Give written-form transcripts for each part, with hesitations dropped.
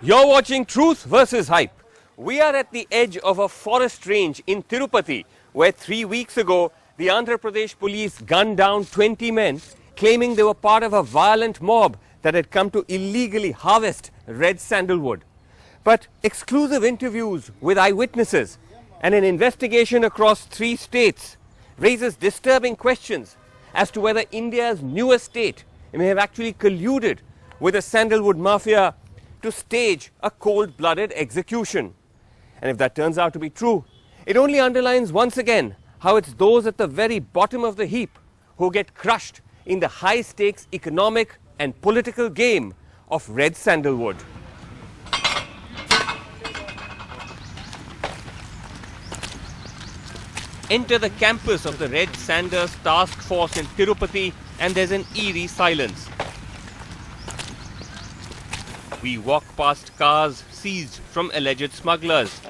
You're watching Truth versus Hype. We are at the edge of a forest range in Tirupati, where 3 weeks ago, the Andhra Pradesh police gunned down 20 men, claiming they were part of a violent mob that had come to illegally harvest red sandalwood. But exclusive interviews with eyewitnesses and an investigation across 3 states raises disturbing questions as to whether India's newest state may have actually colluded with the sandalwood mafia to stage a cold-blooded execution. And if that turns out to be true, it only underlines once again how it's those at the very bottom of the heap who get crushed in the high-stakes economic and political game of red sandalwood. Enter the campus of the Red Sanders Task Force in Tirupati and there's an eerie silence. We walk past cars seized from alleged smugglers.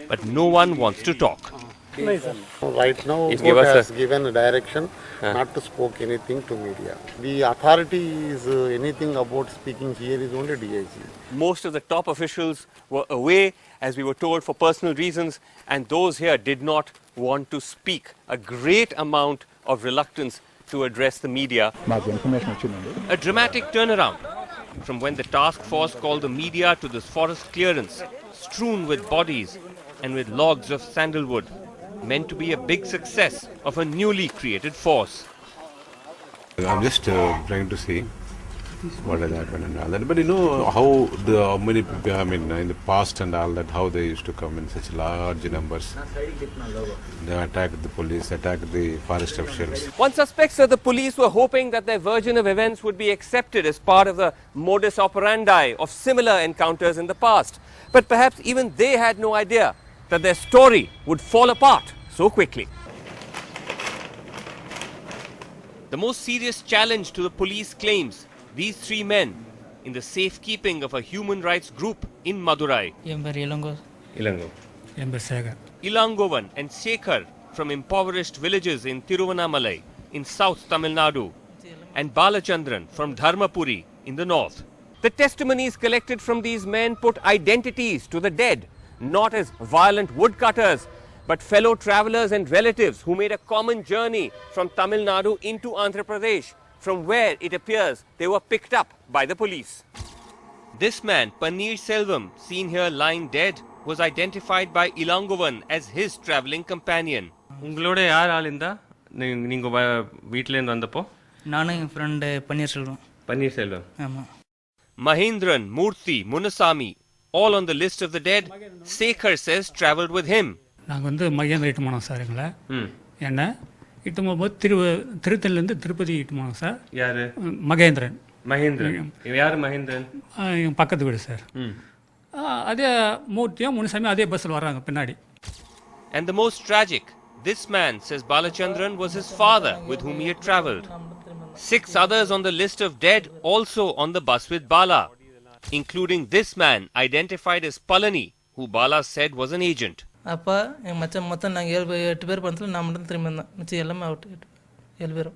But no one wants to talk. Right now, court has given a direction not to speak anything to media. The authority is anything about speaking here is only DIG. Most of the top officials were away, as we were told, for personal reasons, and those here did not want to speak. A great amount of reluctance to address the media. A dramatic turnaround from when the task force called the media to this forest clearance, strewn with bodies and with logs of sandalwood, meant to be a big success of a newly created force. I'm just trying to see what has happened and all that. But you know how many people, in the past and all that, how they used to come in such large numbers. They attacked the police, attacked the forest officials. One suspects that the police were hoping that their version of events would be accepted as part of the modus operandi of similar encounters in the past. But perhaps even they had no idea that their story would fall apart so quickly. The most serious challenge to the police claims these 3 men in the safekeeping of a human rights group in Madurai. Ilangovan and Shekhar from impoverished villages in Tiruvannamalai in South Tamil Nadu, and Balachandran from Dharmapuri in the north. The testimonies collected from these men put identities to the dead, not as violent woodcutters, but fellow travelers and relatives who made a common journey from Tamil Nadu into Andhra Pradesh, from where it appears they were picked up by the police. This man, Paneer Selvam, seen here lying dead, was identified by Ilangovan as his travelling companion. உங்களோட யார் ஆள் இருந்தா நீங்க வீட்ல இருந்து வந்தப்போ? நானும் என் friend Panneer Selvam. ஆமா. Mahindran, Murthy, Munasamy, all on the list of the dead. Shekhar says travelled with him. நாங்கள் மகேந்திரன் இட்டு போனோம் சார் எங்களை. என்ன இட்டு போகும்போது திருத்தணிலேருந்து திருப்பதி இட்டு போனோம் சார். யாரு? மகேந்திரன். யார் மகேந்திரன்? எங்கள் பக்கத்து வீடு சார். அதே மூர்த்தியும் முனுசாமி அதே பஸ்ஸில் வர்றாங்க பின்னாடி. And the most tragic, this man says Balachandran was his father with whom he had travelled. 6 others on the list of dead also on the bus with Bala, including this man identified as Palani, who Bala said was an agent. அப்போ எங்கள் மச்சான் மொத்தம் நாங்கள் 8 பேர் பண்ணதில் நான் மட்டும் திரும்பி இருந்தேன். மிச்சம் எல்லாமே அவுட் 7 பேரும்.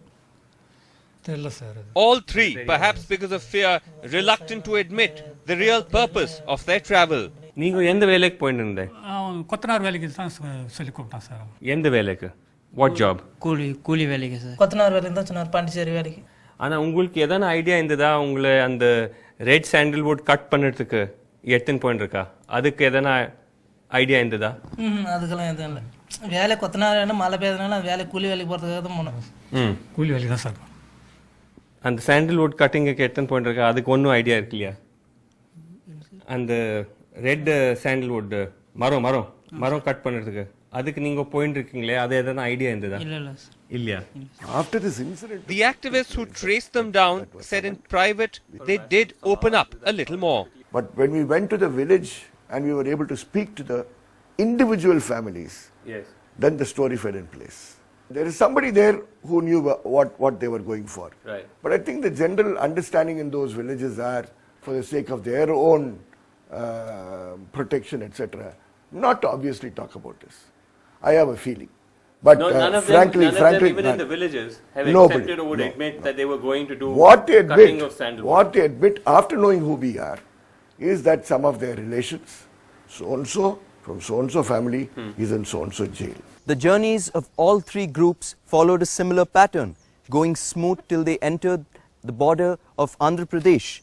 தெரியல sir. All 3, perhaps because of fear, reluctant to admit the real purpose of their travel. நீங்க எந்த வேலைக்கு போயிட்டு இருந்தீங்க? கொத்தனார் வேலைக்கு தான் சொல்லி கூப்பிட்டான் சார். எந்த வேலைக்கு? What job? கூலி வேலைக்கு சார். கொத்தனார் வேலைக்கு தான் சொன்னார், பாண்டிச்சேரி வேலைக்கு. ஆனா உங்களுக்கு எதனா ஐடியா இருந்ததா உங்களை அந்த ரெட் சாண்டல்வுட் கட் பண்ணுறதுக்கு எடுத்துன்னு போயிட்டு இருக்கா? அதுக்கு எதனா ஐடியா இருந்ததா? அதுக்கெல்லாம் எதுவும் இல்லை. வேலை கொத்தனார் மழை பெய்யறதுனால வேலை கூலி வேலைக்கு போகிறதுக்காக தான் போனோம். கூலி வேலைக்கு தான் சார். அந்த சாண்டல்வுட் கட்டிங்குக்கு எடுத்துன்னு போயிட்டு இருக்கா? அதுக்கு ஒன்றும் ஐடியா இருக்கு இல்லையா? அந்த ரெட் சாண்டல்வுட் மரம் கட் பண்ணுறதுக்கு அதுக்கு நீங்க போயிட்டு இருக்கீங்களே, அது எதனா ஐடியா இருந்ததா? இல்லையா? After this incident, the activists who traced them down said in private they did open up a little more. But when we went to the village and we were able to speak to the individual families, yes, then the story fell in place. There is somebody there who knew what they were going for. Right. But I think the general understanding in those villages are, for the sake of their own protection, etc., not to obviously talk about this. I have a feeling. But none of frankly, them, even in the villages, have accepted or would admit that they were going to do what they cutting of sandalwood. What they admit, after knowing who we are, is that some of their relations, so-and-so, from so-and-so family, is in so-and-so jail. The journeys of all three groups followed a similar pattern, going smooth till they entered the border of Andhra Pradesh,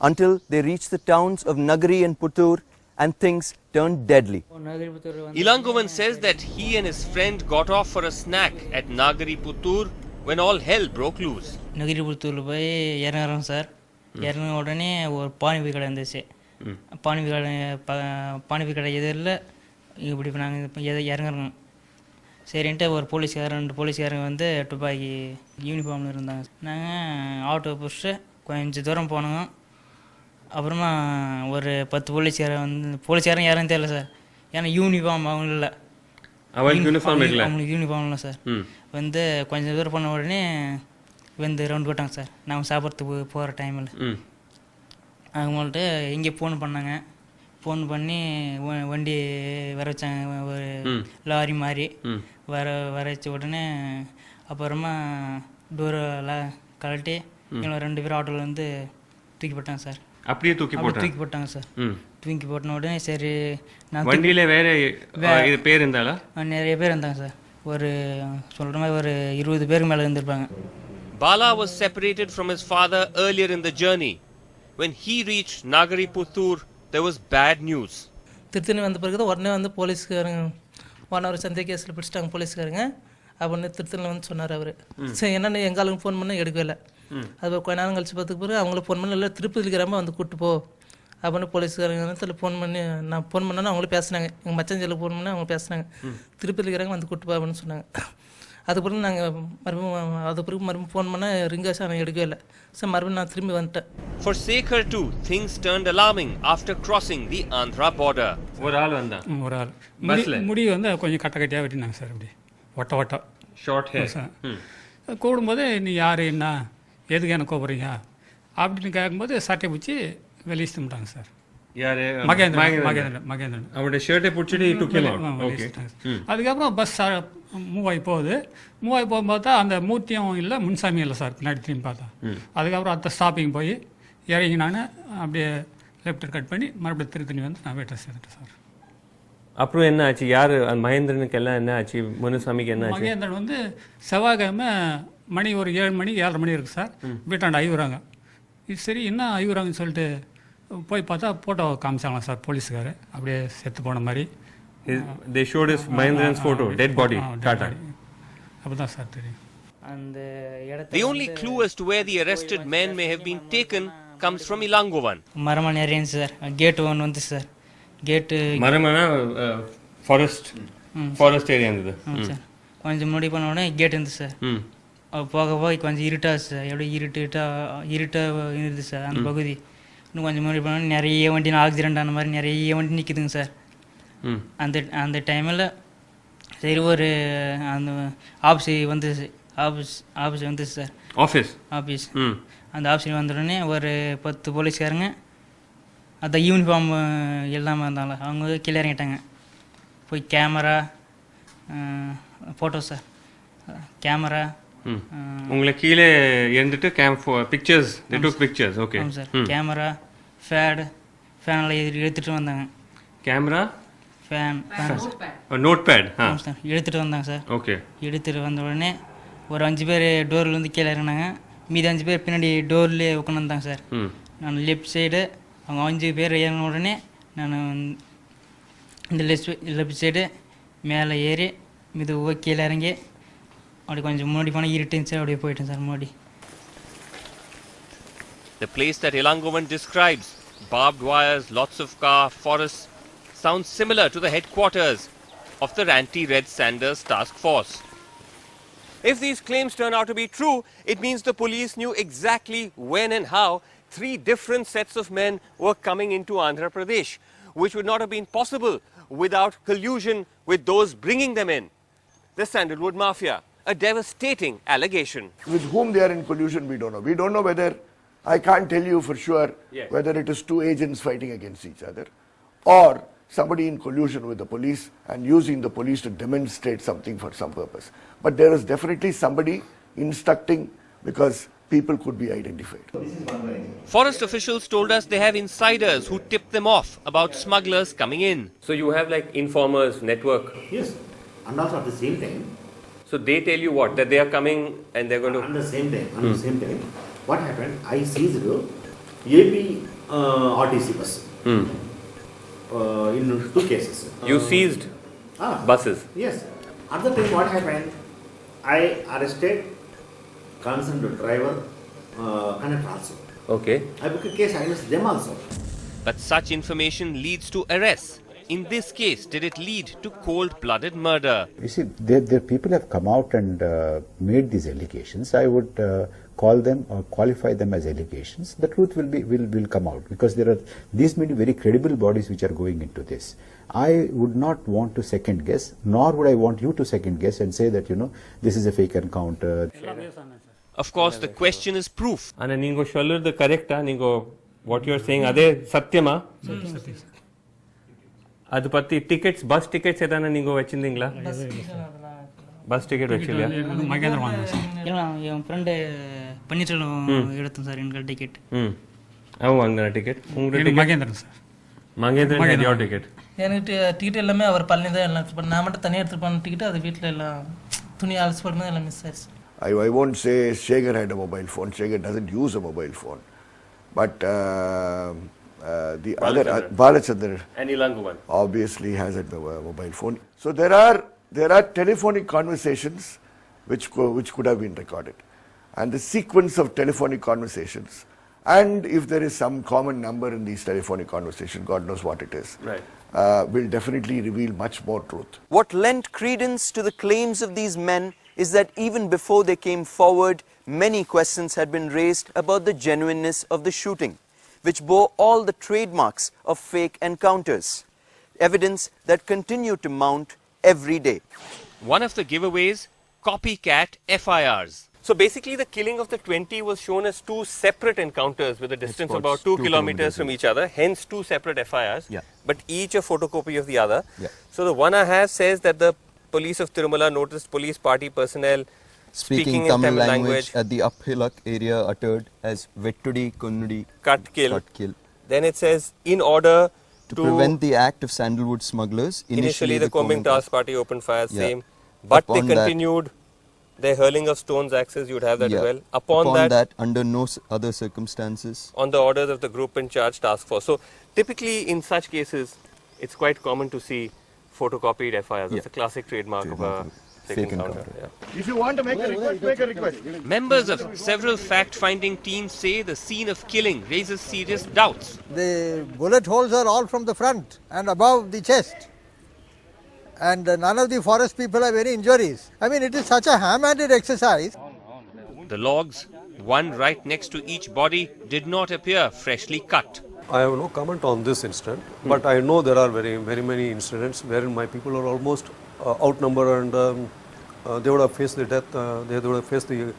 until they reached the towns of Nagari and Chittoor, and things turned deadly. Ilangovan says that he and his friend got off for a snack at Nagari Chittoor when all hell broke loose. நகிரிபுத்தூரில் போய் இறங்குறோம் sir. இறங்கின உடனே ஒரு பானிபூரி கடை இருந்துச்சு. பானிபூரி கடை எதிரில் இப்படி நாங்கள் இறங்குறோம். சரின்ட்டு ஒரு போலீஸ்காரன் 2 போலீஸ்காரங்க வந்து துப்பாக்கி யூனிஃபார்மில் இருந்தாங்க. நாங்கள் ஆட்டோ பிடிச்சிட்டு கொஞ்சம் தூரம் போனோங்க. அப்புறமா ஒரு 10 போலீஸ்காரங்க யாரும் தெரியல சார். ஏன்னா யூனிஃபார்ம் அவங்க இல்லை. அவங்களுக்கு யூனிஃபார்ம் இல்லை சார். வந்து கொஞ்சம் தூரம் போன உடனே வந்து ரவுண்ட் போட்டாங்க சார். நாங்கள் சாப்பிட்றதுக்கு போகிற டைமில் அவங்கள்ட்ட இங்கே ஃபோன் பண்ணாங்க. ஃபோன் பண்ணி வண்டி வர வச்சாங்க, ஒரு லாரி மாதிரி வர வச்ச உடனே அப்புறமா டோரெல்லாம் கழட்டி எங்களை 2 பேரும் ஆட்டோவில் வந்து தூக்கி போட்டாங்க சார். அப்படியே தூக்கி போட்டாங்க சார். தூக்கி போட்டின உடனே சரி, நான் வண்டியில் வேற பேர் இருந்தாலும் நிறைய பேர் இருந்தாங்க சார். ஒரு சொல்கிற மாதிரி ஒரு 20 பேருக்கு மேலே இருந்திருப்பாங்க. Bala was separated from his father earlier in the journey. When he reached Nagari Chittoor, there was bad news. Tiruttani வந்த பிறகு தான் உடனே வந்து போலீஸ்காரங்க 1 hour சந்தேக கேஸில் பிடிச்சிட்டாங்க போலீஸ்காரங்க. அப்படின்னு திருத்தணியில் வந்து சொன்னார் அவர். சரி, என்னென்ன எங்கள் ஆளுங்க ஃபோன் பண்ண எடுக்கவே இல்லை. அது கொஞ்ச நேரம் கழிச்சு பார்த்துக்கு பிறகு அவங்களுக்கு ஃபோன் பண்ணி இல்லை, திருப்பதி கிராமம் வந்து கூப்பிட்டு போ அப்படின்னு போலீஸ்காரங்க ஃபோன் பண்ணி, நான் ஃபோன் பண்ணேன்னா அவங்களும் பேசினாங்க. எங்கள் மச்சஞ்சலில் ஃபோன் பண்ணி அவங்க பேசினாங்க, திருப்பதி கிராமம் வந்து கூப்பிட்டு போ அப்படின்னு சொன்னாங்க. அது பிறகு நாங்கள் மறுபடியும் ஃபோன் பண்ணால் ரிங்காஸ் நான் எடுக்கவே இல்லை சார். மறுபடியும் நான் திரும்பி வந்துட்டேன். For Sekhar too, things turned alarming after crossing the Andhra border. ஒரு ஆள் வந்தான். ஒரு ஆள் முடி வந்து கொஞ்சம் கட்டியாக வெட்டினாங்க சார். அப்படி ஒட்ட ஷார்ட் ஹேர் சார். கூடும்போது நீ யார், என்ன, எதுக்கு எனக்கு கூப்பிட்றீங்க அப்படின்னு கேட்கும்போது சட்டை பிடிச்சி வெளியே திட்டாங்க சார். யாரு? மகேந்திரன் அவருடைய ஷர்ட்டை பிடிச்சிட்டு அதுக்கப்புறம் பஸ் மூவ் ஆகி போகும் பார்த்தா அந்த மூர்த்தியும் இல்லை, முன்சாமியும் இல்லை சார். பின்னாடி திரும்பி பார்த்தா அதுக்கப்புறம் அடுத்த ஸ்டாப்பிங் போய் இறங்கி நான் அப்படியே லெஃப்ட் கட் பண்ணி மறுபடியும் திருத்தணி வந்து நான் வீட்டை சேர்த்துட்டேன் சார். அப்புறம் என்ன ஆச்சு? யார் மகேந்திரனுக்கு எல்லாம் என்ன ஆச்சு? முனுசாமிக்கு என்ன ஆச்சு? மகேந்திரன் வந்து செவ்வாய்க்கிழமை மணி ஒரு 7 மணி 7:30 மணி இருக்குது சார். வீட்டாண்ட ஐவுறாங்க. இது சரி என்ன ஐவுறாங்கன்னு சொல்லிட்டு போய் பார்த்தா ஃபோட்டோ காமிச்சாங்களாம் சார் போலீஸுக்காரு, அப்படியே செத்து போன மாதிரி. They showed his Mahendra's photo, dead body. அப்பதான் சார் தெரியும். The only clue as to where the arrested men may have been taken comes from Ilangovan. மரமணி ஏரியா சார். கேட் 1 வந்து சார். கேட்டு மரமனா forest area இருந்தது sir. கொஞ்சம் முடி பண்ண உடனே கேட் இருந்துச்சு சார். போக கொஞ்சம் இருட்டாக சார். எப்படி இருட்டாக இருந்துச்சு சார் அந்த பகுதி. இன்னும் கொஞ்சம் முடி பண்ண நிறைய வண்டி ஆக்சிடென்ட் ஆன மாதிரி நிறைய வண்டி நிற்குதுங்க சார். அந்த டைமில் சரி ஒரு அந்த ஆஃபீஸ் வந்துச்சு சார். ஆஃபீஸ் அந்த ஆஃபீஸ் வந்த உடனே ஒரு 10 போலீஸ்காரங்க அந்த யூனிஃபார்ம் இல்லாமல் இருந்தாலும் அவங்க கீழே இறங்கிட்டாங்க. போய் கேமரா ஃபோட்டோ சார். கேமரா உங்களை கீழே இருந்துட்டு பிக்சர்ஸ் ஓகே சார். கேமரா ஃபேனெல்லாம் எடுத்துகிட்டு வந்தாங்க. Camera fan note pad sir எடுத்துகிட்டு வந்தாங்க சார். ஓகே. எடுத்துகிட்டு வந்த உடனே ஒரு 5 பேர் டோரில் வந்து கீழே இறங்கினாங்க. மீதி 5 பேர் பின்னாடி டோர்லேயே உட்காந்துருந்தாங்க சார். நான் லெஃப்ட் சைடு, அவங்க 5 பேர் இறங்கின உடனே நான் இந்த லெஃப்ட் சைடு மேலே ஏறி மெதுவாக கீழே இறங்கி அப்படி கொஞ்சம் முன்னாடி போனால் இருட்டுன்னு சார். அப்படியே போயிட்டேன் சார் முன்னாடி. The place that Ilangovan describes, barbed wires, lots of car, forests, sounds similar to the headquarters of the anti-Red Sanders task force. If these claims turn out to be true, it means the police knew exactly when and how 3 different sets of men were coming into Andhra Pradesh, which would not have been possible without collusion with those bringing them in. The Sandalwood mafia, a devastating allegation. With whom they are in collusion, we don't know. We don't know whether, I can't tell you for sure whether it is 2 agents fighting against each other or somebody in collusion with the police and using the police to demonstrate something for some purpose. But there is definitely somebody instructing, because people could be identified. Forest officials told us they have insiders who tip them off about smugglers coming in. So you have like informers network. Yes, and also at the same time. So they tell you what? That they are coming and they're going to... On the same time, what happened? I seized AP RTC bus in 2 cases. You seized buses? Yes. At the time, what happened? I arrested concerned driver, conductor also. Okay. I booked a case against them also. But such information leads to arrests. In this case, did it lead to cold-blooded murder? You see, there people have come out and made these allegations. I would call them or qualify them as allegations. The truth will come out, because there are these many very credible bodies which are going into this. I would not want to second guess, nor would I want you to second guess and say that, this is a fake encounter. Of course, the question is proof. And ningo solluறது correct-ஆ? Ningo what you are saying அதே சத்தியமா? அது பத்தி tickets bus tickets எதான நீங்க வச்சிருந்தீங்களா? Bus ticket வச்சிருக்கீங்களா? மகேந்திரன் வாங்க sir. இல்ல என் friend Panneerselvam எடுத்தோம் sir எங்க டிக்கெட். அவன் வாங்குன டிக்கெட். உங்க ticket Mahendran sir. Mahendran head ticket. எனக்கு டிக்கெட் எல்லாமே அவர் பழனி தான் எல்லாம் எடுத்து நான் மட்டும் தனியாக எடுத்து போன டிக்கெட் அது வீட்டில் எல்லாம் துணி அலசி போடும்போது எல்லாம் மிஸ் ஆயிடுச்சு. I won't say Shekhar had a mobile phone. Shekhar doesn't use a mobile phone. But the other Balachandran and Ilanguvan obviously has a mobile phone. So there are telephonic conversations which could have been recorded, and the sequence of telephonic conversations, and if there is some common number in these telephonic conversations, God knows what it is, right, will definitely reveal much more truth. What lent credence to the claims of these men is that even before they came forward, many questions had been raised about the genuineness of the shooting, which bore all the trademarks of fake encounters, evidence that continued to mount every day. One of the giveaways, copycat FIRs. So basically the killing of the 20 was shown as 2 separate encounters with a distance of about 2 kilometers from each other, hence 2 separate FIRs, but each a photocopy of the other. So the one I have says that the police of Tirumala noticed police party personnel speaking in Tamil language at the Uphilak area uttered as Vettudi Kunnudi cut kill. Then it says in order to prevent the act of Sandalwood smugglers, initially the Combing Task Party opened fire, same, but they continued their hurling of stones, axes, you'd have that as well. Upon that, under no other circumstances, on the orders of the group in charge task force. So typically in such cases, it's quite common to see photocopied FIRs. It's a classic trademark of a fake encounter. If you want to make a request, make a request. Members of several fact-finding teams say the scene of killing raises serious doubts. The bullet holes are all from the front and above the chest. And none of the forest people have any injuries. I mean, it is such a ham-handed exercise. The logs, one right next to each body, did not appear freshly cut. I have no comment on this incident, but I know there are very, very many incidents wherein my people are almost outnumbered and they would have faced the death, they would have faced the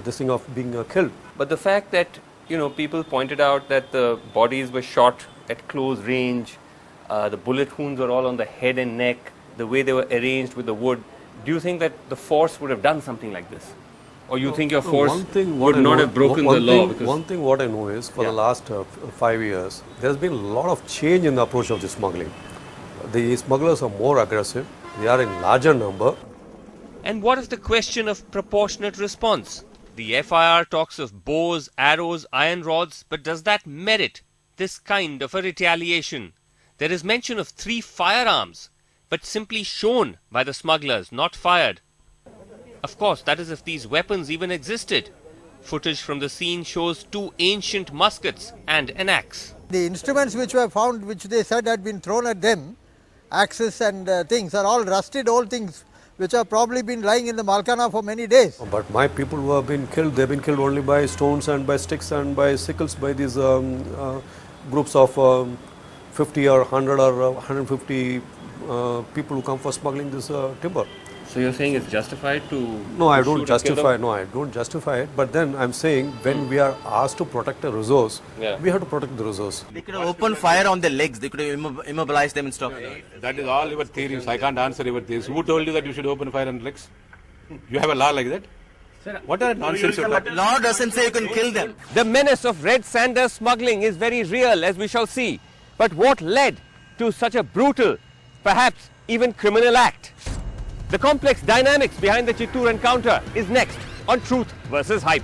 this thing of being killed. But the fact that, people pointed out that the bodies were shot at close range, the bullet wounds were all on the head and neck, the way they were arranged with the wood, do you think that the force would have done something like this? Or you think your force would not have broken the law? One thing what I know is for the last 5 years, there has been a lot of change in the approach of the smuggling. The smugglers are more aggressive, they are in larger number. And what is the question of proportionate response? The FIR talks of bows, arrows, iron rods, but does that merit this kind of a retaliation? There is mention of 3 firearms, but simply shown by the smugglers, not fired. Of course, that is if these weapons even existed. Footage from the scene shows 2 ancient muskets and an axe. The instruments which were found, which they said had been thrown at them, axes and things, are all rusted old things which have probably been lying in the Malkana for many days. But my people who have been killed, they have been killed only by stones and by sticks and by sickles by these groups of 50 or 100 or 150 people who come for smuggling this timber. So you're saying it's justified to No, I don't justify. No, I don't justify it. But then I'm saying when we are asked to protect a resource, we have to protect the resource. They could have opened fire on their legs. They could have immobilized them and stuff. That is all your theories. I can't answer your theories. Who told you that you should open fire on legs? You have a law like that? What are nonsense you're talking? Law doesn't say you can kill them. The menace of red sander smuggling is very real, as we shall see. But what led to such a brutal, perhaps even criminal act? The complex dynamics behind the Chittoor encounter is next on Truth versus Hype.